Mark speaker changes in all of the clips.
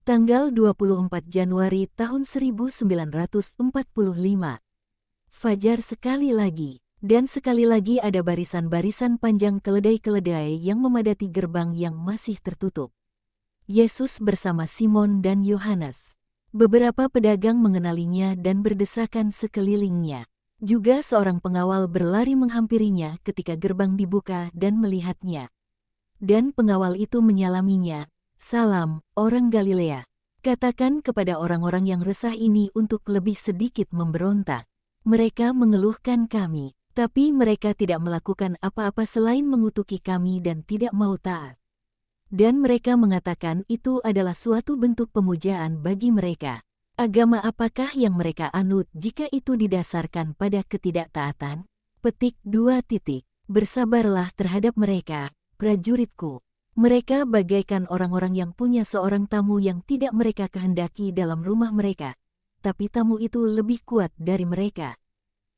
Speaker 1: Tanggal 24 Januari tahun 1945. Fajar sekali lagi, dan sekali lagi ada barisan-barisan panjang keledai-keledai yang memadati gerbang yang masih tertutup. Yesus bersama Simon dan Yohanes. Beberapa pedagang mengenalinya dan berdesakan sekelilingnya. Juga seorang pengawal berlari menghampirinya ketika gerbang dibuka dan melihatnya. Dan pengawal itu menyalaminya, "Salam, orang Galilea. Katakan kepada orang-orang yang resah ini untuk lebih sedikit memberontak. Mereka mengeluhkan kami, tapi mereka tidak melakukan apa-apa selain mengutuki kami dan tidak mau taat." Dan mereka mengatakan itu adalah suatu bentuk pemujaan bagi mereka. Agama apakah yang mereka anut jika itu didasarkan pada ketidaktaatan? Petik 2. Bersabarlah terhadap mereka, prajuritku. Mereka bagaikan orang-orang yang punya seorang tamu yang tidak mereka kehendaki dalam rumah mereka, tapi tamu itu lebih kuat dari mereka.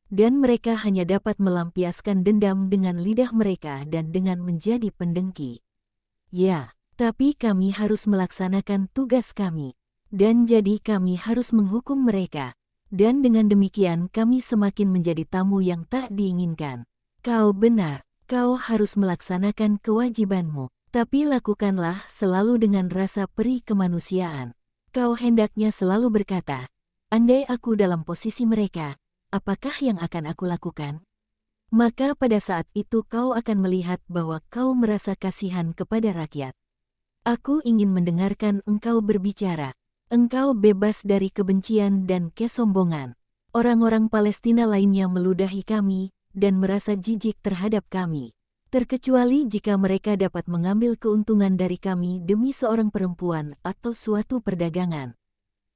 Speaker 1: Dan mereka hanya dapat melampiaskan dendam dengan lidah mereka dan dengan menjadi pendengki. Ya, tapi kami harus melaksanakan tugas kami. Dan jadi kami harus menghukum mereka. Dan dengan demikian kami semakin menjadi tamu yang tak diinginkan. Kau benar, kau harus melaksanakan kewajibanmu. Tapi lakukanlah selalu dengan rasa perih kemanusiaan. Kau hendaknya selalu berkata, "Andai aku dalam posisi mereka, apakah yang akan aku lakukan?" Maka pada saat itu kau akan melihat bahwa kau merasa kasihan kepada rakyat. Aku ingin mendengarkan engkau berbicara. Engkau bebas dari kebencian dan kesombongan. Orang-orang Palestina lainnya meludahi kami dan merasa jijik terhadap kami. Terkecuali jika mereka dapat mengambil keuntungan dari kami demi seorang perempuan atau suatu perdagangan.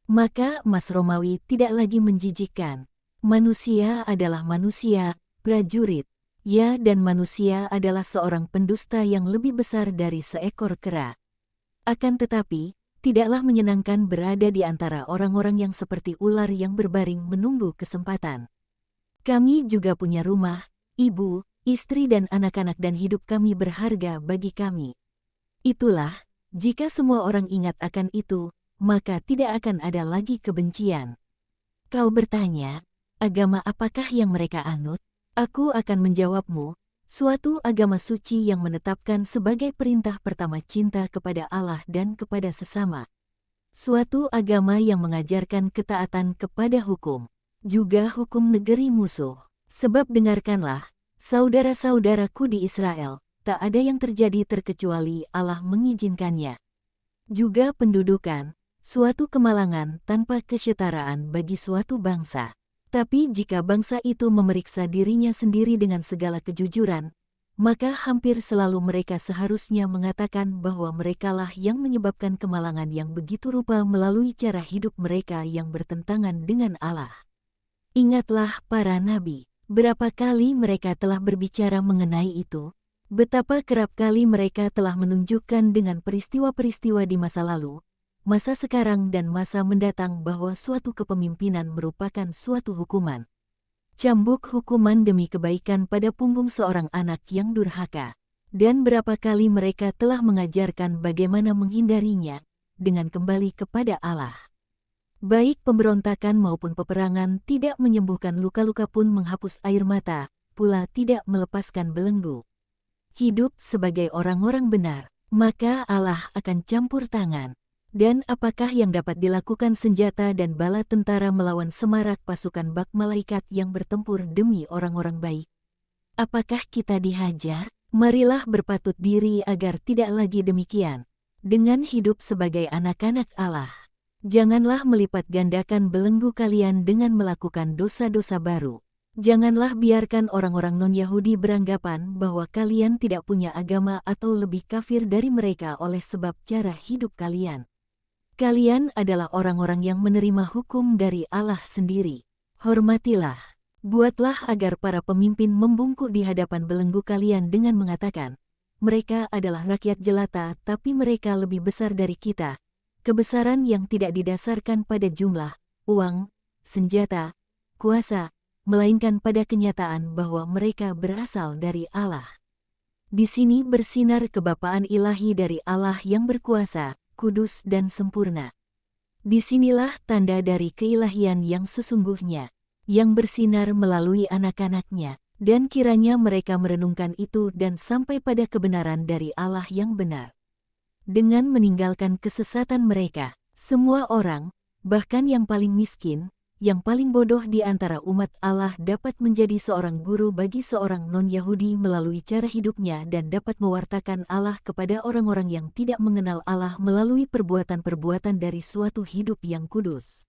Speaker 1: Maka emas Romawi tidak lagi menjijikkan. Manusia adalah manusia, prajurit, ya, dan manusia adalah seorang pendusta yang lebih besar dari seekor kera. Akan tetapi, tidaklah menyenangkan berada di antara orang-orang yang seperti ular yang berbaring menunggu kesempatan. Kami juga punya rumah, ibu, istri dan anak-anak dan hidup kami berharga bagi kami. Itulah, jika semua orang ingat akan itu, maka tidak akan ada lagi kebencian. Kau bertanya, agama apakah yang mereka anut? Aku akan menjawabmu, suatu agama suci yang menetapkan sebagai perintah pertama cinta kepada Allah dan kepada sesama. Suatu agama yang mengajarkan ketaatan kepada hukum, juga hukum negeri musuh. Sebab dengarkanlah, saudara-saudaraku di Israel, tak ada yang terjadi terkecuali Allah mengizinkannya. Juga pendudukan, suatu kemalangan tanpa kesetaraan bagi suatu bangsa. Tapi jika bangsa itu memeriksa dirinya sendiri dengan segala kejujuran, maka hampir selalu mereka seharusnya mengatakan bahwa merekalah yang menyebabkan kemalangan yang begitu rupa melalui cara hidup mereka yang bertentangan dengan Allah. Ingatlah para nabi, berapa kali mereka telah berbicara mengenai itu, betapa kerap kali mereka telah menunjukkan dengan peristiwa-peristiwa di masa lalu, masa sekarang dan masa mendatang bahwa suatu kepemimpinan merupakan suatu hukuman. Cambuk hukuman demi kebaikan pada punggung seorang anak yang durhaka. Dan berapa kali mereka telah mengajarkan bagaimana menghindarinya dengan kembali kepada Allah. Baik pemberontakan maupun peperangan tidak menyembuhkan luka-luka pun menghapus air mata, pula tidak melepaskan belenggu. Hidup sebagai orang-orang benar, maka Allah akan campur tangan. Dan apakah yang dapat dilakukan senjata dan bala tentara melawan semarak pasukan bak malaikat yang bertempur demi orang-orang baik? Apakah kita dihajar? Marilah berpatut diri agar tidak lagi demikian. Dengan hidup sebagai anak-anak Allah, janganlah melipat gandakan belenggu kalian dengan melakukan dosa-dosa baru. Janganlah biarkan orang-orang non-Yahudi beranggapan bahwa kalian tidak punya agama atau lebih kafir dari mereka oleh sebab cara hidup kalian. Kalian adalah orang-orang yang menerima hukum dari Allah sendiri. Hormatilah. Buatlah agar para pemimpin membungkuk di hadapan belenggu kalian dengan mengatakan, mereka adalah rakyat jelata tapi mereka lebih besar dari kita. Kebesaran yang tidak didasarkan pada jumlah, uang, senjata, kuasa, melainkan pada kenyataan bahwa mereka berasal dari Allah. Di sini bersinar kebapaan ilahi dari Allah yang berkuasa, kudus dan sempurna. Disinilah tanda dari keilahian yang sesungguhnya, yang bersinar melalui anak-anaknya, dan kiranya mereka merenungkan itu dan sampai pada kebenaran dari Allah yang benar. Dengan meninggalkan kesesatan mereka, semua orang, bahkan yang paling miskin, yang paling bodoh di antara umat Allah dapat menjadi seorang guru bagi seorang non-Yahudi melalui cara hidupnya dan dapat mewartakan Allah kepada orang-orang yang tidak mengenal Allah melalui perbuatan-perbuatan dari suatu hidup yang kudus.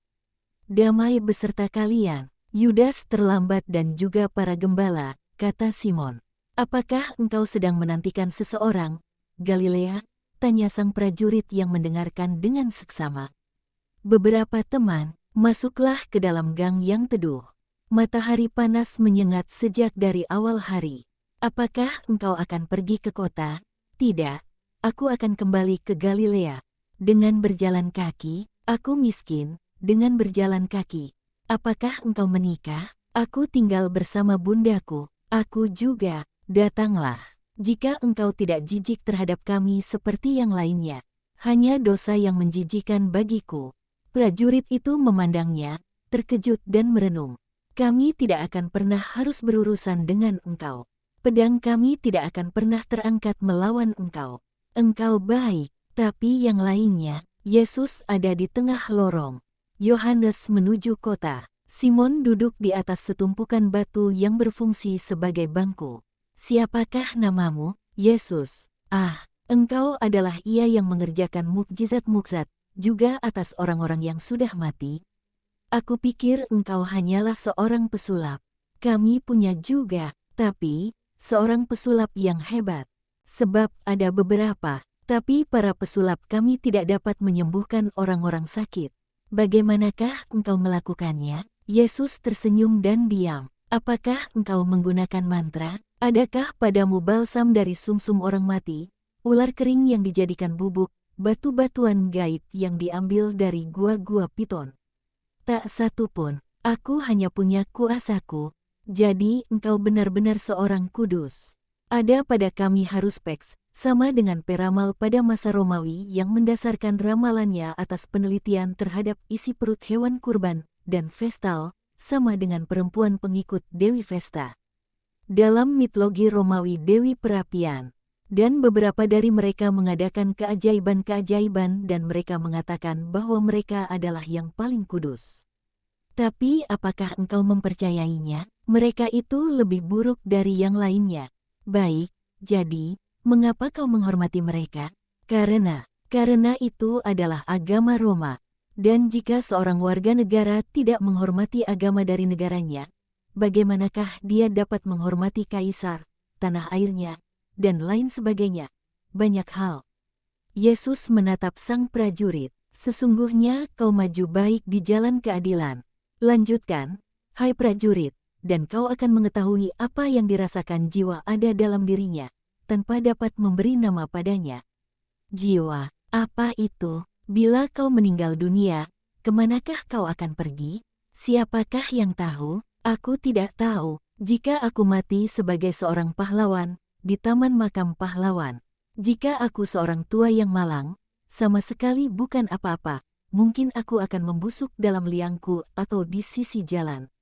Speaker 1: Damai beserta kalian, Yudas terlambat dan juga para gembala, kata Simon. Apakah engkau sedang menantikan seseorang, Galilea? Tanya sang prajurit yang mendengarkan dengan seksama. Beberapa teman, masuklah ke dalam gang yang teduh. Matahari panas menyengat sejak dari awal hari. Apakah engkau akan pergi ke kota? Tidak, aku akan kembali ke Galilea. Dengan berjalan kaki, aku miskin, dengan berjalan kaki. Apakah engkau menikah? Aku tinggal bersama bundaku. Aku juga, datanglah. Jika engkau tidak jijik terhadap kami seperti yang lainnya, hanya dosa yang menjijikan bagiku. Prajurit itu memandangnya, terkejut dan merenung. Kami tidak akan pernah harus berurusan dengan engkau. Pedang kami tidak akan pernah terangkat melawan engkau. Engkau baik, tapi yang lainnya, Yesus ada di tengah lorong. Yohanes menuju kota. Simon duduk di atas setumpukan batu yang berfungsi sebagai bangku. Siapakah namamu? Yesus. Ah, engkau adalah Ia yang mengerjakan mukjizat-mukjizat juga atas orang-orang yang sudah mati. Aku pikir engkau hanyalah seorang pesulap. Kami punya juga, tapi seorang pesulap yang hebat. Sebab ada beberapa, tapi para pesulap kami tidak dapat menyembuhkan orang-orang sakit. Bagaimanakah engkau melakukannya? Yesus tersenyum dan diam. Apakah engkau menggunakan mantra? Adakah padamu balsam dari sumsum orang mati, ular kering yang dijadikan bubuk, batu-batuan gaib yang diambil dari gua-gua Piton? Tak satu pun, aku hanya punya kuasaku, jadi engkau benar-benar seorang kudus. Ada pada kami harus peks, sama dengan peramal pada masa Romawi yang mendasarkan ramalannya atas penelitian terhadap isi perut hewan kurban, dan Vestal, sama dengan perempuan pengikut Dewi Vesta. Dalam mitologi Romawi Dewi Perapian, dan beberapa dari mereka mengadakan keajaiban-keajaiban dan mereka mengatakan bahwa mereka adalah yang paling kudus. Tapi apakah engkau mempercayainya? Mereka itu lebih buruk dari yang lainnya. Baik, jadi, mengapa kau menghormati mereka? Karena itu adalah agama Roma. Dan jika seorang warga negara tidak menghormati agama dari negaranya, bagaimanakah dia dapat menghormati kaisar, tanah airnya, dan lain sebagainya? Banyak hal. Yesus menatap sang prajurit. Sesungguhnya kau maju baik di jalan keadilan. Lanjutkan, hai prajurit, dan kau akan mengetahui apa yang dirasakan jiwa ada dalam dirinya, tanpa dapat memberi nama padanya. Jiwa, apa itu? Bila kau meninggal dunia, kemanakah kau akan pergi? Siapakah yang tahu? Aku tidak tahu. Jika aku mati sebagai seorang pahlawan, di taman makam pahlawan. Jika aku seorang tua yang malang, sama sekali bukan apa-apa, mungkin aku akan membusuk dalam liangku atau di sisi jalan.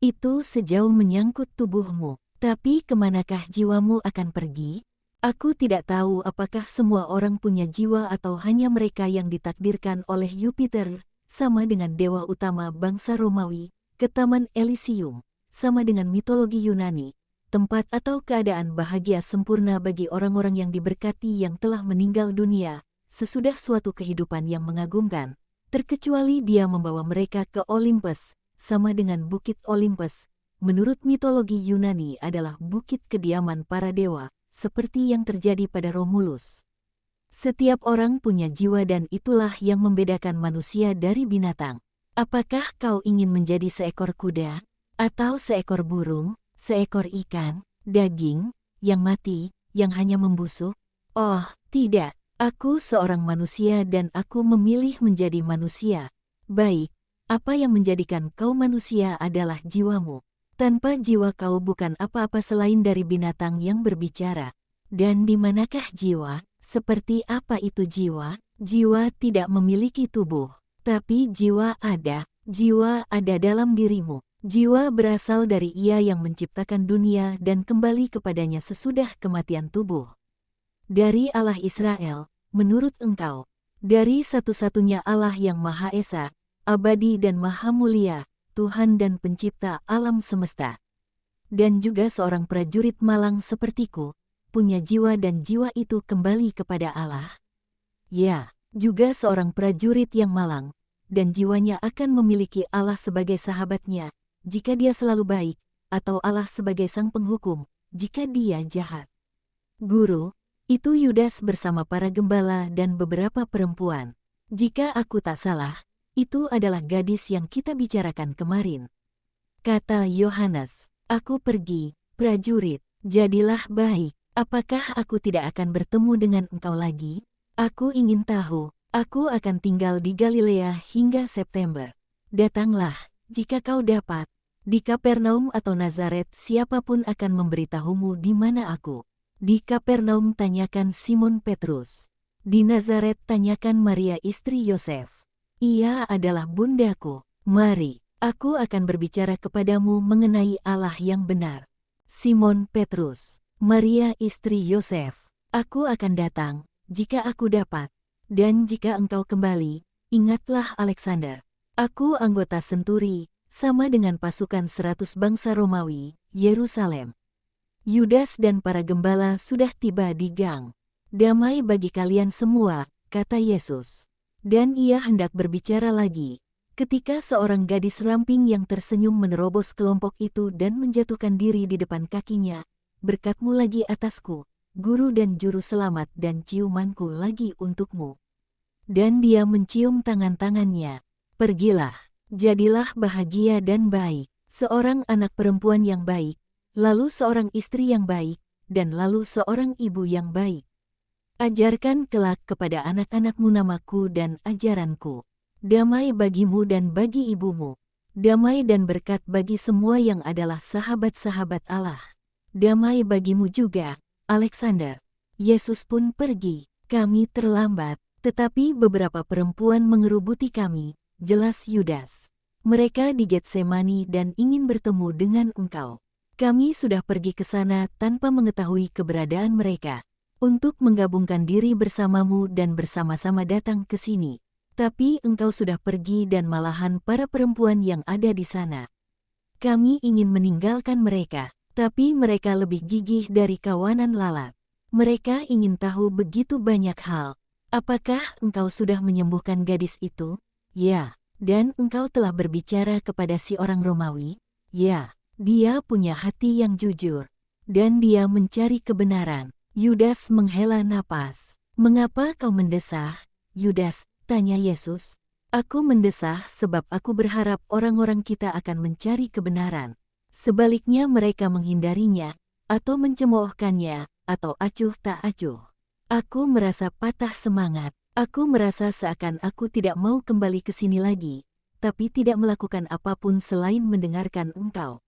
Speaker 1: Itu sejauh menyangkut tubuhmu. Tapi kemanakah jiwamu akan pergi? Aku tidak tahu apakah semua orang punya jiwa atau hanya mereka yang ditakdirkan oleh Jupiter, sama dengan dewa utama bangsa Romawi, ke Taman Elysium, sama dengan mitologi Yunani, tempat atau keadaan bahagia sempurna bagi orang-orang yang diberkati yang telah meninggal dunia, sesudah suatu kehidupan yang mengagumkan, terkecuali dia membawa mereka ke Olympus, sama dengan Bukit Olympus, menurut mitologi Yunani adalah bukit kediaman para dewa, seperti yang terjadi pada Romulus. Setiap orang punya jiwa dan itulah yang membedakan manusia dari binatang. Apakah kau ingin menjadi seekor kuda, atau seekor burung, seekor ikan, daging, yang mati, yang hanya membusuk? Oh, tidak, aku seorang manusia dan aku memilih menjadi manusia. Baik, apa yang menjadikan kau manusia adalah jiwamu. Tanpa jiwa kau bukan apa-apa selain dari binatang yang berbicara. Dan di manakah jiwa? Seperti apa itu jiwa? Jiwa tidak memiliki tubuh. Tapi jiwa ada dalam dirimu. Jiwa berasal dari Ia yang menciptakan dunia dan kembali kepadanya sesudah kematian tubuh. Dari Allah Israel, menurut engkau, dari satu-satunya Allah yang Maha Esa, abadi dan maha mulia, Tuhan dan pencipta alam semesta. Dan juga seorang prajurit malang sepertiku, punya jiwa dan jiwa itu kembali kepada Allah. Ya, juga seorang prajurit yang malang, dan jiwanya akan memiliki Allah sebagai sahabatnya, jika dia selalu baik, atau Allah sebagai sang penghukum, jika dia jahat. Guru, itu Yudas bersama para gembala dan beberapa perempuan. Jika aku tak salah, itu adalah gadis yang kita bicarakan kemarin. Kata Yohanes, aku pergi, prajurit, jadilah baik. Apakah aku tidak akan bertemu dengan engkau lagi? Aku ingin tahu, aku akan tinggal di Galilea hingga September. Datanglah, jika kau dapat. Di Kapernaum atau Nazaret siapapun akan memberitahumu di mana aku. Di Kapernaum tanyakan Simon Petrus. Di Nazaret tanyakan Maria istri Yosef. Ia adalah bundaku. Mari, aku akan berbicara kepadamu mengenai Allah yang benar. Simon Petrus, Maria istri Yosef. Aku akan datang, jika aku dapat. Dan jika engkau kembali, ingatlah Alexander. Aku anggota senturi, sama dengan pasukan 100 bangsa Romawi, Yerusalem. Yudas dan para gembala sudah tiba di gang. Damai bagi kalian semua, kata Yesus. Dan ia hendak berbicara lagi, ketika seorang gadis ramping yang tersenyum menerobos kelompok itu dan menjatuhkan diri di depan kakinya. Berkatmu lagi atasku, guru dan juru selamat dan ciumanku lagi untukmu. Dan dia mencium tangan-tangannya. Pergilah. Jadilah bahagia dan baik, seorang anak perempuan yang baik, lalu seorang istri yang baik, dan lalu seorang ibu yang baik. Ajarkan kelak kepada anak-anakmu namaku dan ajaranku. Damai bagimu dan bagi ibumu. Damai dan berkat bagi semua yang adalah sahabat-sahabat Allah. Damai bagimu juga, Alexander. Yesus pun pergi. Kami terlambat, tetapi beberapa perempuan mengerubuti kami. Jelas Yudas. Mereka di Getsemani dan ingin bertemu dengan engkau. Kami sudah pergi ke sana tanpa mengetahui keberadaan mereka, untuk menggabungkan diri bersamamu dan bersama-sama datang ke sini. Tapi engkau sudah pergi dan malahan para perempuan yang ada di sana. Kami ingin meninggalkan mereka, tapi mereka lebih gigih dari kawanan lalat. Mereka ingin tahu begitu banyak hal. Apakah engkau sudah menyembuhkan gadis itu? Ya, dan engkau telah berbicara kepada si orang Romawi? Ya, dia punya hati yang jujur, dan dia mencari kebenaran. Yudas menghela napas. Mengapa kau mendesah, Yudas? Tanya Yesus. Aku mendesah sebab aku berharap orang-orang kita akan mencari kebenaran. Sebaliknya mereka menghindarinya, atau mencemoohkannya, atau acuh tak acuh. Aku merasa patah semangat. Aku merasa seakan aku tidak mau kembali ke sini lagi, tapi tidak melakukan apapun selain mendengarkan engkau.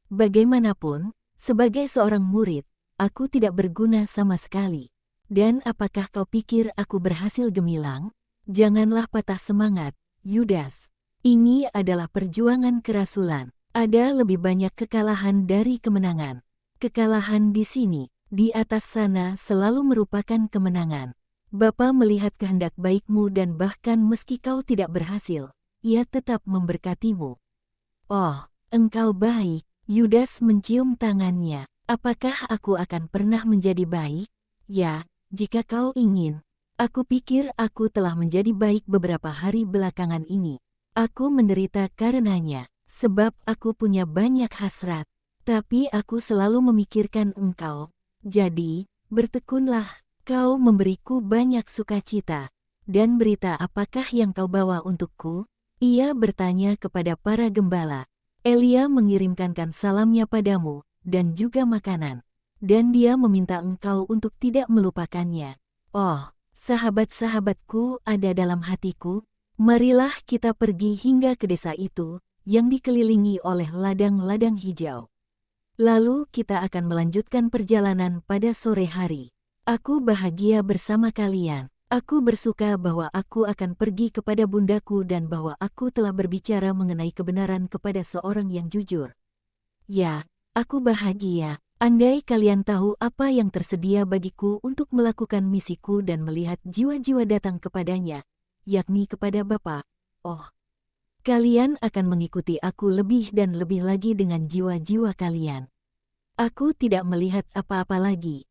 Speaker 1: Bagaimanapun, sebagai seorang murid, aku tidak berguna sama sekali. Dan apakah kau pikir aku berhasil gemilang? Janganlah patah semangat, Yudas. Ini adalah perjuangan kerasulan. Ada lebih banyak kekalahan dari kemenangan. Kekalahan di sini, di atas sana selalu merupakan kemenangan. Bapa melihat kehendak baikmu dan bahkan meski kau tidak berhasil, ia tetap memberkatimu. Oh, engkau baik. Yudas mencium tangannya. Apakah aku akan pernah menjadi baik? Ya, jika kau ingin. Aku pikir aku telah menjadi baik beberapa hari belakangan ini. Aku menderita karenanya, sebab aku punya banyak hasrat. Tapi aku selalu memikirkan engkau. Jadi, bertekunlah. Kau memberiku banyak sukacita. Dan berita apakah yang kau bawa untukku? Ia bertanya kepada para gembala. Elia mengirimkan salamnya padamu, dan juga makanan. Dan dia meminta engkau untuk tidak melupakannya. Oh, sahabat-sahabatku ada dalam hatiku. Marilah kita pergi hingga ke desa itu, yang dikelilingi oleh ladang-ladang hijau. Lalu kita akan melanjutkan perjalanan pada sore hari. Aku bahagia bersama kalian. Aku bersuka bahwa aku akan pergi kepada bundaku dan bahwa aku telah berbicara mengenai kebenaran kepada seorang yang jujur. Ya, aku bahagia. Andai kalian tahu apa yang tersedia bagiku untuk melakukan misiku dan melihat jiwa-jiwa datang kepadanya, yakni kepada Bapa. Oh, kalian akan mengikuti aku lebih dan lebih lagi dengan jiwa-jiwa kalian. Aku tidak melihat apa-apa lagi.